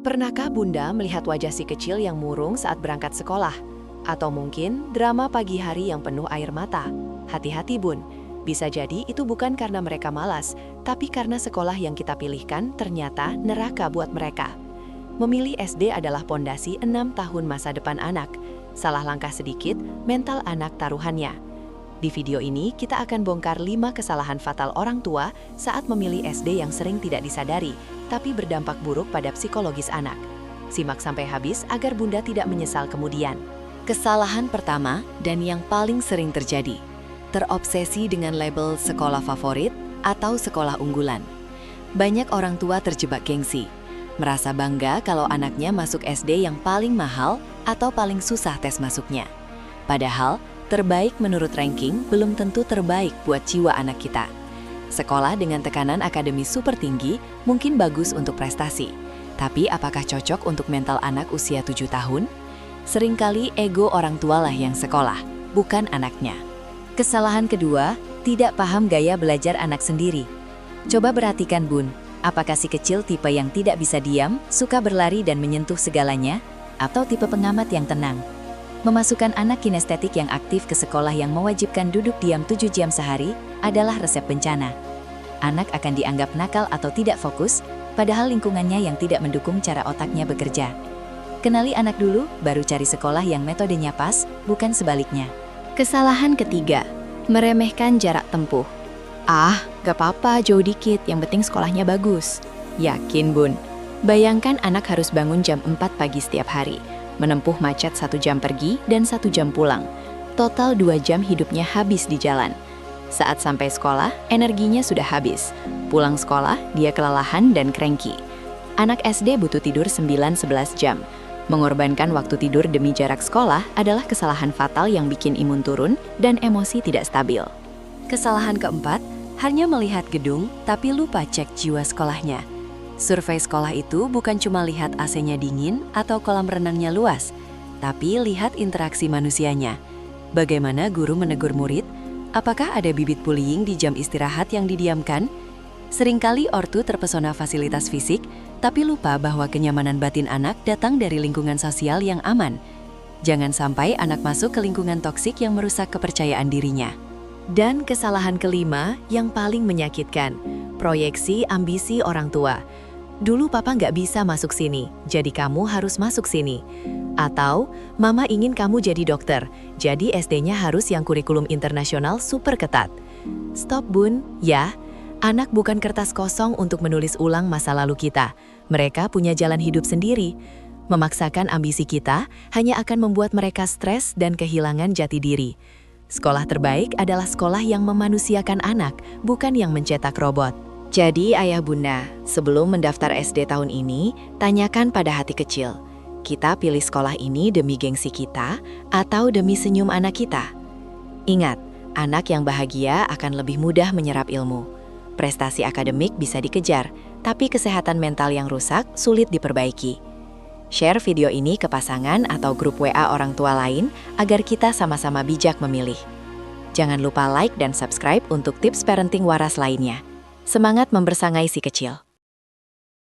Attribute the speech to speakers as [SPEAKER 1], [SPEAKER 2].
[SPEAKER 1] Pernahkah Bunda melihat wajah si kecil yang murung saat berangkat sekolah? Atau mungkin drama pagi hari yang penuh air mata? Hati-hati Bun, bisa jadi itu bukan karena mereka malas, tapi karena sekolah yang kita pilihkan ternyata neraka buat mereka. Memilih SD adalah pondasi 6 tahun masa depan anak. Salah langkah sedikit, mental anak taruhannya. Di video ini, kita akan bongkar 5 kesalahan fatal orang tua saat memilih SD yang sering tidak disadari, tapi berdampak buruk pada psikologis anak. Simak sampai habis agar Bunda tidak menyesal kemudian. Kesalahan pertama dan yang paling sering terjadi, terobsesi dengan label sekolah favorit atau sekolah unggulan. Banyak orang tua terjebak gengsi, merasa bangga kalau anaknya masuk SD yang paling mahal atau paling susah tes masuknya. Padahal, terbaik menurut ranking belum tentu terbaik buat jiwa anak kita. Sekolah dengan tekanan akademis super tinggi mungkin bagus untuk prestasi. Tapi apakah cocok untuk mental anak usia 7 tahun? Seringkali ego orang tua lah yang sekolah, bukan anaknya. Kesalahan kedua, tidak paham gaya belajar anak sendiri. Coba perhatikan Bun, apakah si kecil tipe yang tidak bisa diam, suka berlari dan menyentuh segalanya? Atau tipe pengamat yang tenang? Memasukkan anak kinestetik yang aktif ke sekolah yang mewajibkan duduk diam 7 jam sehari adalah resep bencana. Anak akan dianggap nakal atau tidak fokus, padahal lingkungannya yang tidak mendukung cara otaknya bekerja. Kenali anak dulu, baru cari sekolah yang metodenya pas, bukan sebaliknya. Kesalahan ketiga, meremehkan jarak tempuh. Ah, gak apa-apa jauh dikit, yang penting sekolahnya bagus. Yakin Bun, bayangkan anak harus bangun jam 4 pagi setiap hari, menempuh macet 1 jam pergi dan 1 jam pulang. Total 2 jam hidupnya habis di jalan. Saat sampai sekolah, energinya sudah habis. Pulang sekolah, dia kelelahan dan cranky. Anak SD butuh tidur 9-11 jam. Mengorbankan waktu tidur demi jarak sekolah adalah kesalahan fatal yang bikin imun turun dan emosi tidak stabil. Kesalahan keempat, hanya melihat gedung tapi lupa cek jiwa sekolahnya. Survei sekolah itu bukan cuma lihat AC-nya dingin atau kolam renangnya luas, tapi lihat interaksi manusianya. Bagaimana guru menegur murid? Apakah ada bibit bullying di jam istirahat yang didiamkan? Seringkali ortu terpesona fasilitas fisik, tapi lupa bahwa kenyamanan batin anak datang dari lingkungan sosial yang aman. Jangan sampai anak masuk ke lingkungan toksik yang merusak kepercayaan dirinya. Dan kesalahan kelima yang paling menyakitkan, proyeksi ambisi orang tua. Dulu papa nggak bisa masuk sini, jadi kamu harus masuk sini. Atau, mama ingin kamu jadi dokter, jadi SD-nya harus yang kurikulum internasional super ketat. Stop Bun, ya. Anak bukan kertas kosong untuk menulis ulang masa lalu kita. Mereka punya jalan hidup sendiri. Memaksakan ambisi kita hanya akan membuat mereka stres dan kehilangan jati diri. Sekolah terbaik adalah sekolah yang memanusiakan anak, bukan yang mencetak robot. Jadi ayah bunda, sebelum mendaftar SD tahun ini, tanyakan pada hati kecil. Kita pilih sekolah ini demi gengsi kita atau demi senyum anak kita? Ingat, anak yang bahagia akan lebih mudah menyerap ilmu. Prestasi akademik bisa dikejar, tapi kesehatan mental yang rusak sulit diperbaiki. Share video ini ke pasangan atau grup WA orang tua lain agar kita sama-sama bijak memilih. Jangan lupa like dan subscribe untuk tips parenting waras lainnya. Semangat membersangai si kecil.